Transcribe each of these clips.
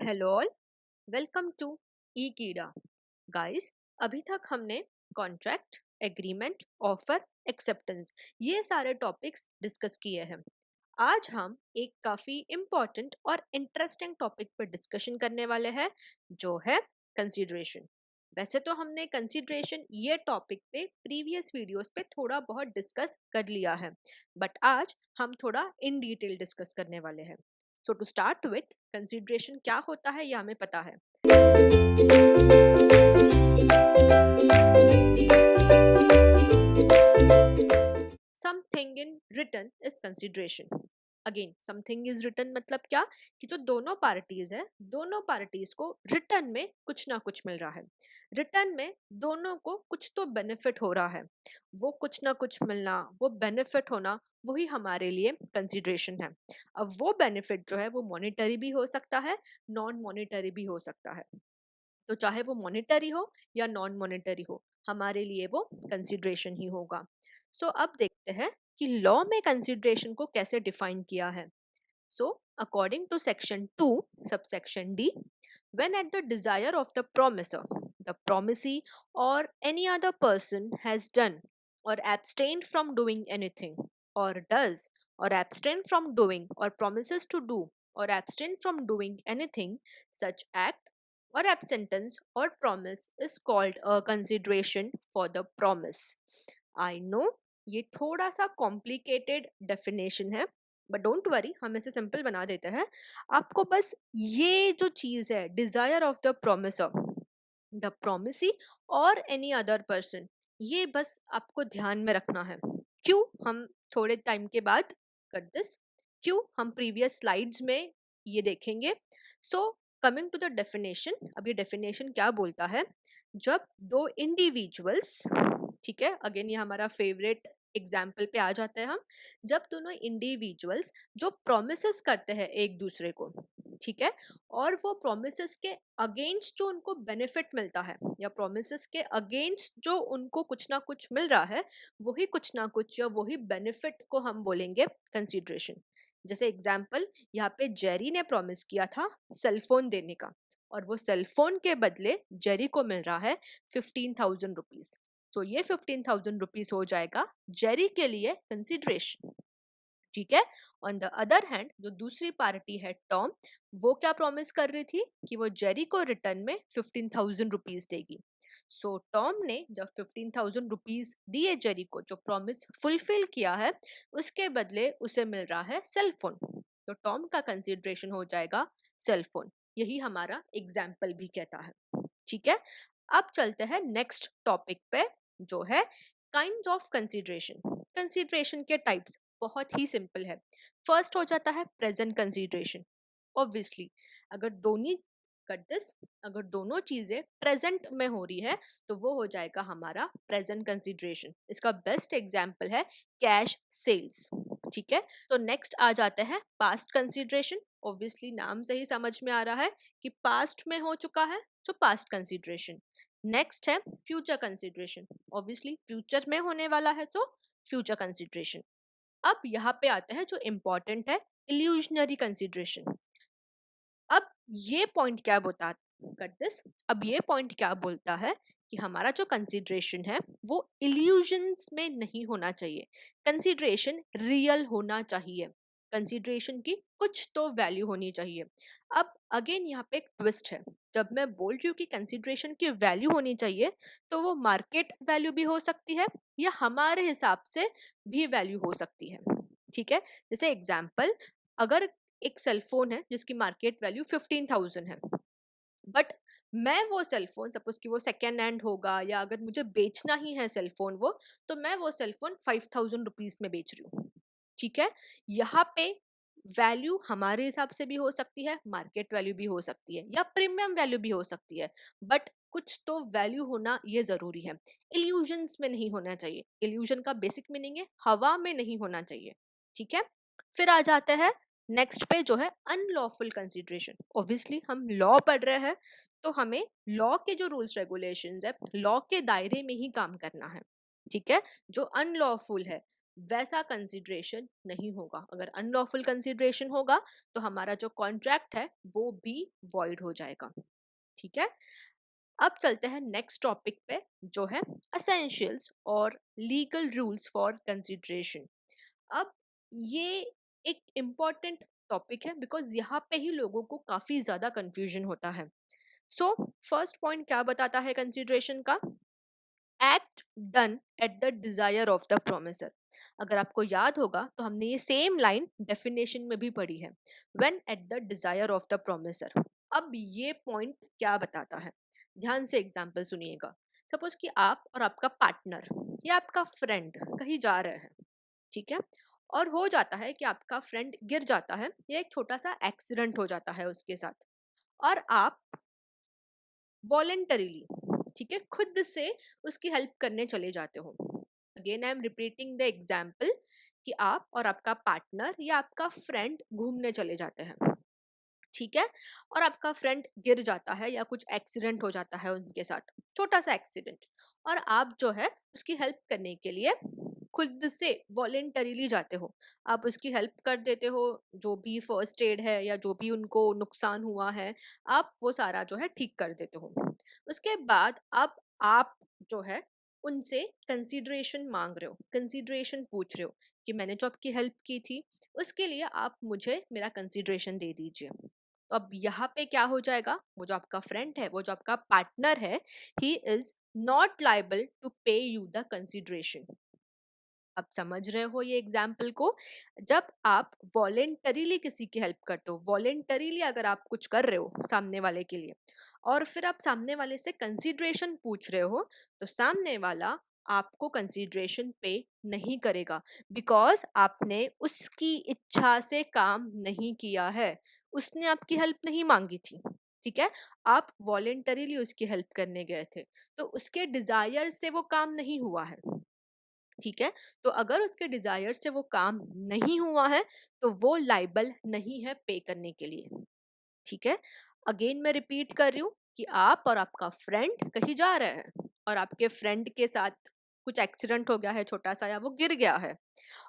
Hello all, welcome to ई कीड़ा। Guys, अभी तक हमने कॉन्ट्रैक्ट, एग्रीमेंट, ऑफर, एक्सेप्टेंस ये सारे टॉपिक्स डिस्कस किए हैं। आज हम एक काफ़ी इम्पोर्टेंट और इंटरेस्टिंग टॉपिक पर डिस्कशन करने वाले हैं, जो है कंसीडरेशन। वैसे तो हमने कंसीडरेशन ये टॉपिक पे प्रीवियस वीडियोस पे थोड़ा बहुत डिस्कस कर लिया है, बट आज हम थोड़ा इन डिटेल डिस्कस करने वाले हैं। सो टू स्टार्ट विथ, कंसीडरेशन क्या होता है ये हमें पता है। Something in return is consideration. Again, something is return मतलब क्या, कि जो दोनों पार्टीज है, दोनों पार्टीज को रिटर्न में कुछ ना कुछ मिल रहा है। रिटर्न में दोनों को कुछ तो बेनिफिट हो रहा है। वो कुछ ना कुछ मिलना, वो बेनिफिट होना, वही हमारे लिए कंसीडरेशन है। अब वो बेनिफिट जो है वो मॉनेटरी भी हो सकता है, नॉन मॉनेटरी भी हो सकता है। तो चाहे वो मॉनेटरी हो या नॉन मॉनेटरी हो, हमारे लिए वो कंसीडरेशन ही होगा। सो अब देखते हैं कि लॉ में कंसीडरेशन को कैसे डिफाइन किया है। So according to section 2 subsection D, when at the desire of the promiser, the promisee or any other person has done or abstained from doing anything, or does or abstain from doing or promises to do or abstain from doing anything, such act or absentence or promise is called a consideration for the promise. I know ये थोड़ा सा complicated definition है, but don't worry, हम इसे simple बना देते हैं। आपको बस ये जो चीज है, desire of the promisor, the promisee और एनी अदर पर्सन, ये बस आपको ध्यान में रखना है। क्यों हम थोड़े टाइम के बाद कर दिस, क्यों हम प्रीवियस स्लाइड्स में ये देखेंगे। So coming to the definition, अब ये डेफिनेशन क्या बोलता है। जब दो इंडिविजुअल्स, ठीक है, अगेन ये हमारा फेवरेट एग्जाम्पल पे आ जाते हैं हम। जब दोनों इंडिविजुअल्स जो प्रोमिसेस करते हैं एक दूसरे को, ठीक है, और वो प्रोमिसेस के अगेंस्ट जो उनको बेनिफिट मिलता है, या प्रोमिसेस के अगेंस्ट जो उनको कुछ ना कुछ मिल रहा है, वही कुछ ना कुछ या वही बेनिफिट को हम बोलेंगे कंसीडरेशन। जैसे एग्जाम्पल, यहाँ पे जेरी ने प्रॉमिस किया था सेलफोन देने का, और वो सेलफोन के बदले जेरी को मिल रहा है 15,000 रुपीज। तो ये 15,000 रुपीज हो जाएगा जेरी के लिए कंसीडरेशन, ठीक है। ऑन द अदर हैंड, जो दूसरी पार्टी है टॉम, वो क्या प्रॉमिस कर रही थी कि वो जेरी को रिटर्न में 15,000 रुपीज देगी। सो टॉम ने जब 15,000 रुपीज दिए जेरी को, जो प्रॉमिस फुलफिल किया है, उसके बदले उसे मिल रहा है सेलफोन। तो टॉम का कंसिडरेशन हो जाएगा सेलफोन। यही हमारा एग्जाम्पल भी कहता है, ठीक है। अब चलते हैं नेक्स्ट टॉपिक पे, जो है काइंड ऑफ कंसिडरेशन। कंसिडरेशन के टाइप्स बहुत ही सिंपल है। फर्स्ट हो जाता है प्रेजेंट कंसीडरेशन। ऑब्वियसली, अगर दोनों कर दिस, अगर दोनों चीजें प्रेजेंट में हो रही है, तो वो हो जाएगा हमारा प्रेजेंट कंसीडरेशन। इसका बेस्ट एग्जांपल है कैश सेल्स, ठीक है। तो नेक्स्ट आ जाते हैं पास्ट कंसीडरेशन। ऑब्वियसली नाम से ही समझ में आ रहा है कि पास्ट में हो चुका है, तो पास्ट कंसीडरेशन। नेक्स्ट है फ्यूचर कंसीडरेशन। ऑब्वियसली फ्यूचर में होने वाला है, तो फ्यूचर कंसीडरेशन। अब यहाँ पे आता है जो इम्पोर्टेंट है, इल्यूजनरी कंसिडरेशन। अब ये पॉइंट क्या बोलता कर दिस, अब ये पॉइंट क्या बोलता है कि हमारा जो कंसिडरेशन है वो इल्यूजन्स में नहीं होना चाहिए। कंसिडरेशन रियल होना चाहिए। कंसिडरेशन की कुछ तो वैल्यू होनी चाहिए। अब अगेन यहाँ पे एक ट्विस्ट है। जब मैं बोल रही हूँ कि कंसिडरेशन की वैल्यू होनी चाहिए, तो वो मार्केट वैल्यू भी हो सकती है, या हमारे हिसाब से भी वैल्यू हो सकती है, ठीक है। जैसे एग्जाम्पल, अगर एक सेलफोन है जिसकी मार्केट वैल्यू 15,000 है, बट मैं वो सेलफोन, सपोज कि वो सेकेंड हैंड होगा, या अगर मुझे बेचना ही है सेलफोन वो, तो मैं वो सेलफोन 5,000 रुपीज में बेच रही हूँ, ठीक है। यहाँ पे वैल्यू हमारे हिसाब से भी हो सकती है, मार्केट वैल्यू भी हो सकती है, या प्रीमियम वैल्यू भी हो सकती है, बट कुछ तो वैल्यू होना ये जरूरी है। इल्यूजन्स में नहीं होना चाहिए। इल्यूजन का बेसिक मीनिंग है हवा में नहीं होना चाहिए, ठीक है। फिर आ जाते हैं नेक्स्ट पे, जो है अनलॉफुल कंसिडरेशन। ऑब्वियसली हम लॉ पढ़ रहे हैं, तो हमें लॉ के जो रूल्स रेगुलेशंस है, लॉ के दायरे में ही काम करना है, ठीक है। जो अनलॉफुल है, वैसा कंसिडरेशन नहीं होगा। अगर अनलॉफुल कंसिडरेशन होगा तो हमारा जो कॉन्ट्रैक्ट है वो भी वॉइड हो जाएगा। ठीक है, अब चलते हैं नेक्स्ट टॉपिक पे, जो है असेंशियल्स और लीगल रूल्स फॉर कंसिडरेशन। अब ये एक इम्पॉर्टेंट टॉपिक है बिकॉज यहाँ पे ही लोगों को काफ़ी ज़्यादा कंफ्यूजन होता है। सो फर्स्ट पॉइंट क्या बताता है कंसिडरेशन का? Act done at the desire of the promisor. अगर आपको याद होगा तो हमने ये सेम लाइन डेफिनेशन में भी पढ़ी है, when at the desire of the promisor. अब ये पॉइंट क्या बताता है, ध्यान से एग्जाम्पल सुनिएगा। सपोज कि आप और आपका पार्टनर या आपका फ्रेंड कहीं जा रहे हैं, ठीक है, और हो जाता है कि आपका फ्रेंड गिर जाता है या एक छोटा सा एक्सीडेंट हो जाता है उसके साथ, और आप वॉलेंटरीली, ठीक है, खुद से उसकी हेल्प करने चले जाते हो। Again I am repeating the example कि आप और आपका पार्टनर या आपका फ्रेंड घूमने चले जाते हैं, ठीक है, और आपका फ्रेंड गिर जाता है या कुछ एक्सीडेंट हो जाता है उनके साथ, छोटा सा एक्सीडेंट, और आप जो है उसकी हेल्प करने के लिए खुद से वॉलेंटरीली जाते हो। आप उसकी हेल्प कर देते हो, जो भी फर्स्ट एड है या जो भी उनको नुकसान हुआ है आप वो सारा जो है ठीक कर देते हो। उसके बाद अब आप जो है उनसे कंसीडरेशन मांग रहे हो, कंसीडरेशन पूछ रहे हो कि मैंने जो आपकी हेल्प की थी उसके लिए आप मुझे मेरा कंसीडरेशन दे दीजिए। तो अब यहाँ पे क्या हो जाएगा, वो जो आपका फ्रेंड है, वो जो आपका पार्टनर है, he is not liable to pay you the consideration. आप समझ रहे हो ये एग्जाम्पल को? जब आप वॉलेंटरीली किसी की हेल्प करते हो, वॉलेंटरीली अगर आप कुछ कर रहे हो सामने वाले के लिए, और फिर आप सामने वाले से कंसीडरेशन पूछ रहे हो, तो सामने वाला आपको कंसीडरेशन पे नहीं करेगा, बिकॉज आपने उसकी इच्छा से काम नहीं किया है, उसने आपकी हेल्प नहीं मांगी थी। ठीक है, आप वॉलेंटरीली उसकी हेल्प करने गए थे, तो उसके डिजायर से वो काम नहीं हुआ है। ठीक है, तो अगर उसके डिजायर से वो काम नहीं हुआ है तो वो लाइबल नहीं है पे करने के लिए। ठीक है, अगेन मैं रिपीट कर रही हूँ कि आप और आपका फ्रेंड कहीं जा रहे हैं और आपके फ्रेंड के साथ कुछ एक्सीडेंट हो गया है छोटा सा, या वो गिर गया है,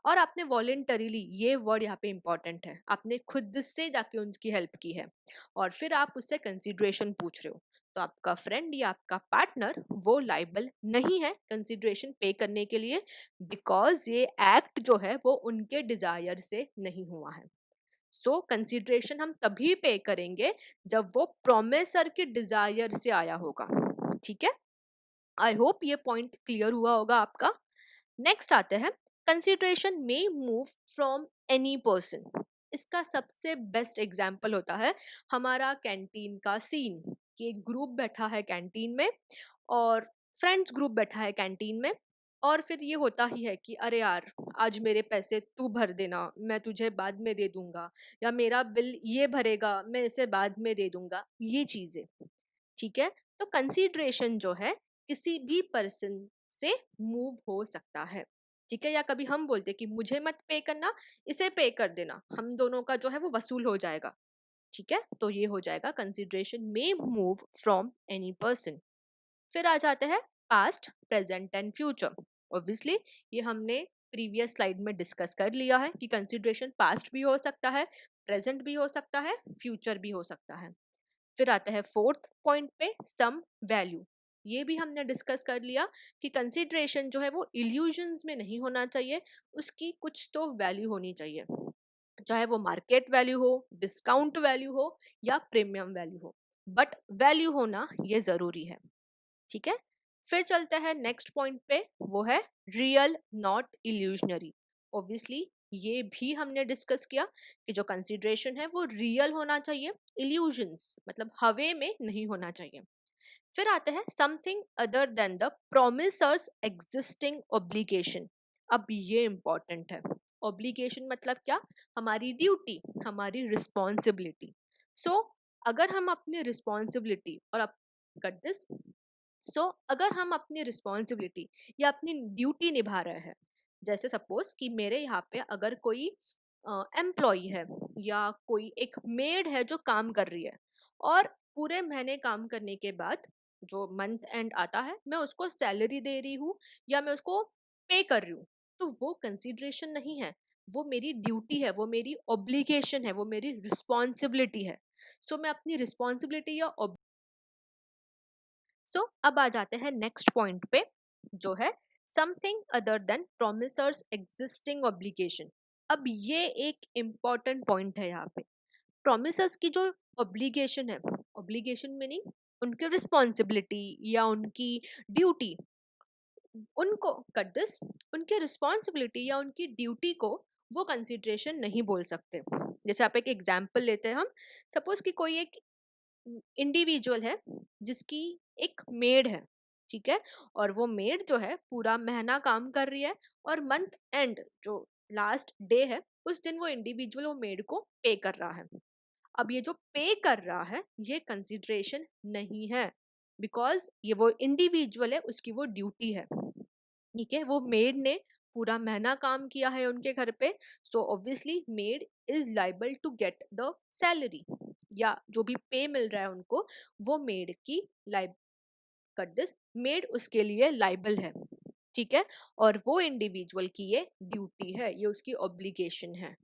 और आपने वॉलेंटरीली, ये वर्ड यहाँ पे इंपॉर्टेंट है, आपने खुद से जाके उनकी हेल्प की है और फिर आप उससे कंसिडरेशन पूछ रहे हो, तो आपका फ्रेंड या आपका पार्टनर वो लाइबल नहीं है कंसिडरेशन पे करने के लिए, बिकॉज ये एक्ट जो है वो उनके डिजायर से नहीं हुआ है। सो कंसिडरेशन हम तभी पे करेंगे जब वो प्रोमिसर के डिजायर से आया होगा। ठीक है, आई होप ये पॉइंट क्लियर हुआ होगा आपका। नेक्स्ट आते हैं, कंसिडरेशन में मूव फ्रॉम एनी पर्सन। इसका सबसे बेस्ट एग्जाम्पल होता है हमारा कैंटीन का सीन, कि एक ग्रुप बैठा है कैंटीन में और फ्रेंड्स ग्रुप बैठा है कैंटीन में, और फिर ये होता ही है कि अरे यार आज मेरे पैसे तू भर देना, मैं तुझे बाद में दे दूंगा, या मेरा बिल ये भरेगा मैं इसे बाद में दे दूंगा, ये चीजें। ठीक है, तो कंसीडरेशन जो है किसी भी पर्सन से मूव हो सकता है। ठीक है, या कभी हम बोलते कि मुझे मत पे करना, इसे पे कर देना, हम दोनों का जो है वो वसूल हो जाएगा। ठीक है, तो ये हो जाएगा कंसीडरेशन में मूव फ्रॉम एनी पर्सन। फिर आ जाते हैं past, present and future. Obviously ये हमने प्रीवियस स्लाइड में डिस्कस कर लिया है कि कंसीडरेशन पास्ट भी हो सकता है, प्रेजेंट भी हो सकता है, फ्यूचर भी हो सकता है। फिर आता है फोर्थ पॉइंट पे, सम वैल्यू। ये भी हमने डिस्कस कर लिया कि कंसीडरेशन जो है वो इल्यूजन्स में नहीं होना चाहिए, उसकी कुछ तो वैल्यू होनी चाहिए, चाहे वो मार्केट वैल्यू हो, डिस्काउंट वैल्यू हो या प्रीमियम वैल्यू हो, बट वैल्यू होना ये जरूरी है। ठीक है, फिर चलते हैं नेक्स्ट पॉइंट पे, वो है रियल नॉट इल्यूजनरी। ऑब्वियसली ये भी हमने डिस्कस किया कि जो कंसीडरेशन है वो रियल होना चाहिए, इल्यूजन्स मतलब हवे में नहीं होना चाहिए। फिर आते हैं something other than the promisor's existing obligation. अब ये इंपॉर्टेंट है, ऑब्लिगेशन मतलब क्या, हमारी ड्यूटी, हमारी रिस्पॉन्सिबिलिटी। सो अगर हम अपनी रिस्पॉन्सिबिलिटी और कट दिस, अगर हम अपनी रिस्पॉन्सिबिलिटी या अपनी ड्यूटी निभा रहे हैं, जैसे सपोज कि मेरे यहाँ पे अगर कोई एम्प्लॉय है या कोई एक मेड है जो काम कर रही है, और पूरे महीने काम करने के बाद जो मंथ एंड आता है मैं उसको सैलरी दे रही हूँ या मैं उसको पे कर रही हूँ, तो तो वो कंसिडरेशन नहीं है, वो मेरी ड्यूटी है, वो मेरी ऑब्लिगेशन है, वो मेरी रिस्पॉन्सिबिलिटी है। सो मैं अपनी रिस्पॉन्सिबिलिटी या अब आ जाते हैं नेक्स्ट पॉइंट पे, जो है something other than promisor's existing obligation. अब ये एक इम्पॉर्टेंट पॉइंट है यहाँ पे। प्रोमिसर्स की जो ऑब्लिगेशन है, ऑब्लिगेशन मीनिंग उनकी रिस्पॉन्सिबिलिटी या उनकी ड्यूटी, उनको कट दिस, उनकी रिस्पॉन्सिबिलिटी या उनकी ड्यूटी को वो कंसिडरेशन नहीं बोल सकते। जैसे आप एक एग्जाम्पल लेते हैं, हम सपोज कि कोई एक इंडिविजुअल है जिसकी एक मेड है, ठीक है, और वो मेड जो है पूरा महीना काम कर रही है, और मंथ एंड जो लास्ट डे है उस दिन वो इंडिविजुअल वो मेड को पे कर रहा है। अब ये जो पे कर रहा है ये कंसिडरेशन नहीं है, बिकॉज ये वो इंडिविजुअल है, उसकी वो ड्यूटी है, ठीक है। वो मेड ने पूरा महीना काम किया है उनके घर पे, so obviously maid is liable to get the salary, या जो भी पे मिल रहा है उनको, वो मेड की लाइब कट दिस, मेड उसके लिए लाइबल है, ठीक है। और वो इंडिविजुअल की ये ड्यूटी है, ये उसकी ऑब्लिगेशन है,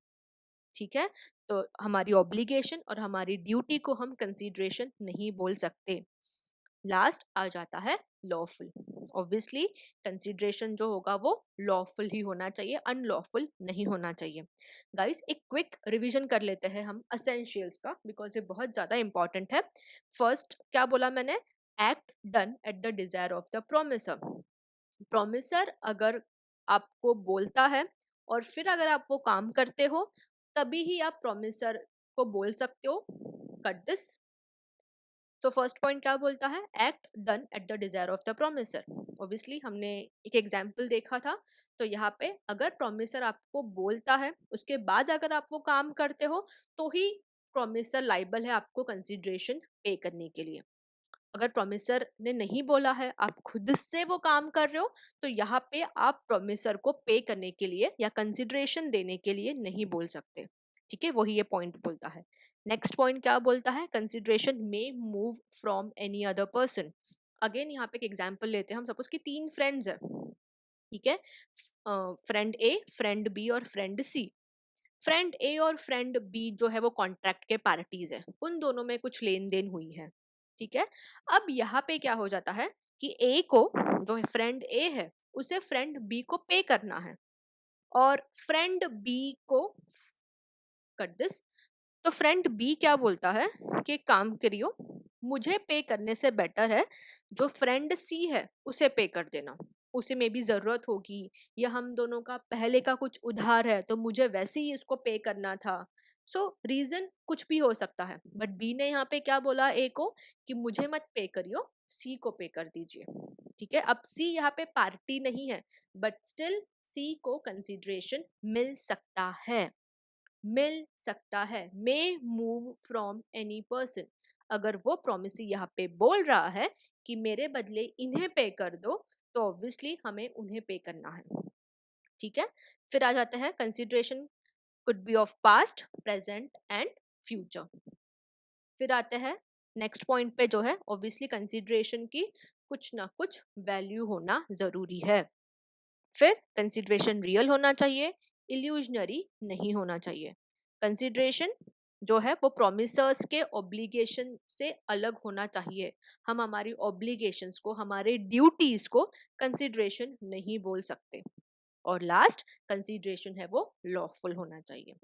ठीक है। तो हमारी ऑब्लिगेशन और हमारी ड्यूटी को हम कंसीडरेशन नहीं बोल सकते। लास्ट आ जाता है लॉफुल। ऑब्वियसली कंसिडरेशन जो होगा वो लॉफुल ही होना चाहिए, अनलॉफुल नहीं होना चाहिए। गाइस एक क्विक रिवीजन कर लेते हैं हम असेंशियल्स का, बिकॉज ये बहुत ज़्यादा इंपॉर्टेंट है। फर्स्ट क्या बोला मैंने? Act done at the desire of the promisor. Promisor अगर आपको बोलता है और फिर अगर आप वो काम करते हो, तभी ही आप प्रोमिसर को बोल सकते हो कट दिस। तो फर्स्ट पॉइंट क्या बोलता है? Act done at the desire of the promisor. Obviously हमने एक एग्जाम्पल देखा था, तो यहाँ पे अगर प्रोमिसर आपको बोलता है उसके बाद अगर आप वो काम करते हो, तो ही प्रोमिसर लाइबल है आपको कंसिडरेशन पे करने के लिए। अगर प्रोमिसर ने नहीं बोला है, आप खुद से वो काम कर रहे हो, तो यहाँ पे आप प्रोमिसर को पे करने के लिए या कंसिडरेशन देने के लिए नहीं बोल सकते, ठीक है। वही ये पॉइंट बोलता है। नेक्स्ट पॉइंट क्या बोलता है? Consideration may move from any other person. Again यहाँ पे एक एग्जाम्पल लेते हैं, हम सपोज कि 3 फ्रेंड्स है, ठीक है, फ्रेंड ए, फ्रेंड बी और फ्रेंड सी। फ्रेंड ए और फ्रेंड बी जो है वो कॉन्ट्रैक्ट के पार्टीज है, उन दोनों में कुछ लेन देन हुई है, ठीक है। अब यहाँ पे क्या हो जाता है कि ए को, जो है फ्रेंड ए है, उसे फ्रेंड बी को पे करना है, और फ्रेंड बी को कट दिस, तो फ्रेंड बी क्या बोलता है कि काम करियो, मुझे पे करने से बेटर है जो फ्रेंड सी है उसे पे कर देना, उसे में भी जरूरत होगी, या हम दोनों का पहले का कुछ उधार है तो मुझे वैसे ही इसको पे करना था। सो रीजन कुछ भी हो सकता है, बट बी ने यहाँ पे क्या बोला ए को कि मुझे मत पे करियो, सी को पे कर दीजिए, ठीक है। अब सी यहाँ पे पार्टी नहीं है, बट स्टिल सी को कंसिडरेशन मिल सकता है, मिल सकता है। मे मूव फ्रॉम एनी पर्सन। अगर वो प्रोमिसी यहाँ पे बोल रहा है कि मेरे बदले इन्हें पे कर दो, तो ऑब्वियसली हमें उन्हें पे करना है, ठीक है। फिर आ जाते हैं consideration could be of past, present and future. फिर आते हैं नेक्स्ट पॉइंट पे, जो है ऑब्वियसली कंसिडरेशन की कुछ ना कुछ वैल्यू होना जरूरी है। फिर कंसिडरेशन रियल होना चाहिए, इल्यूजनरी नहीं होना चाहिए। कंसिडरेशन जो है वो प्रोमिसर्स के ऑब्लिगेशन से अलग होना चाहिए। हम हमारी ऑब्लिगेशंस को, हमारे ड्यूटीज को कंसिडरेशन नहीं बोल सकते। और लास्ट कंसिडरेशन है वो लॉफुल होना चाहिए।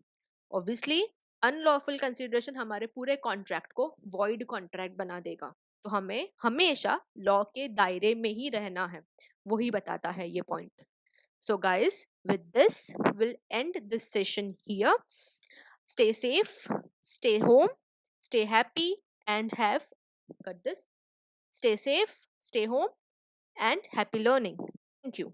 ऑब्वियसली अनलॉफुल कंसिडरेशन हमारे पूरे कॉन्ट्रैक्ट को वॉइड कॉन्ट्रैक्ट बना देगा, तो हमें हमेशा लॉ के दायरे में ही रहना है, वही बताता है ये point. So, guys, with this, we'll end this session here. Stay safe, stay home, stay happy, and have got this. Stay safe, stay home, and happy learning. Thank you.